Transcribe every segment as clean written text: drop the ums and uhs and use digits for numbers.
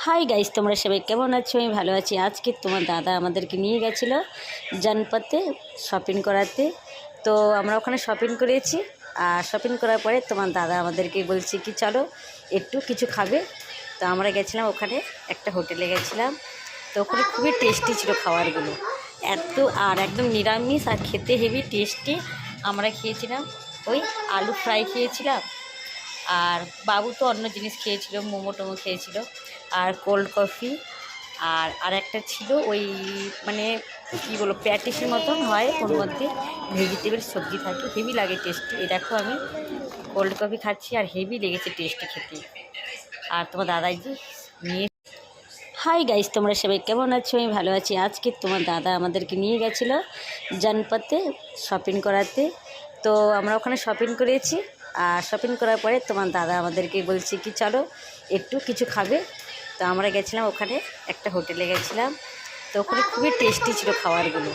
Hi guys, তোমরা সবাই কেমন আছো? আমি ভালো আছি। আজকে তোমার দাদা আমাদেরকে নিয়ে গেছিলো জনপথে শপিং করাতে। তো আমরা ওখানে শপিং করেছি। আর শপিং করার পরে তোমার দাদা আমাদেরকে বলছে কি চলো একটু কিছু খাবে। তো আমরা গেছিলাম ওখানে, একটা হোটেলে গেছিলাম। তো ওখানে খুবই টেস্টি ছিল খাবারগুলো, এত আর একদম নিরামিষ আর খেতে হেভি টেস্টি। আমরা খেয়েছিলাম ওই আলু ফ্রাই খেয়েছিলাম, আর বাবু তো অন্য জিনিস খেয়েছিল, মোমো টোমো খেয়েছিল, আর কোল্ড কফি। আর একটা ছিল ওই মানে কী বলো, প্যাটিসের মতন হয়, ওর মধ্যে ভেজিটেবল সবজি থাকে, হেভি লাগে টেস্টি। এই দেখো আমি কোল্ড কফি খাচ্ছি আর হেভি লেগেছে টেস্টি খেতে। আর তোমার দাদাই যে নিয়ে হাই গাইস, তোমরা সবাই কেমন আছো? আমি ভালো আছি। আজকে তোমার দাদা আমাদেরকে নিয়ে গেছিলো জনপথে শপিং করাতে। তো আমরা ওখানে শপিং করেছি। আর শপিং করার পরে তোমার দাদা আমাদেরকে বলছে কি চলো একটু কিছু খাবে। তো আমরা গেছিলাম ওখানে, একটা হোটেলে গেছিলাম। তো ওখানে খুবই টেস্টি ছিল খাবারগুলো,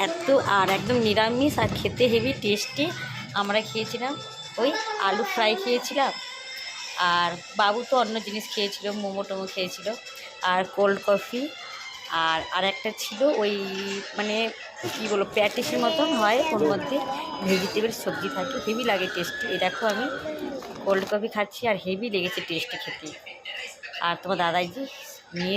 এত আর একদম নিরামিষ আর খেতে হেভি টেস্টি। আমরা খেয়েছিলাম ওই আলু ফ্রাই খেয়েছিলাম, আর বাবু তো অন্য জিনিস খেয়েছিল, মোমো টোমো খেয়েছিল, আর কোল্ড কফি। আর একটা ছিল ওই মানে কী বলো, প্যাটিসের মতন হয়, ওর মধ্যে ভেজিটেবল সবজি থাকে, হেভি লাগে টেস্টি। এই দেখো আমি কোল্ড কফি খাচ্ছি আর হেভি লেগেছে টেস্টি খেতে। আর তোমার দাদাই যে নিয়ে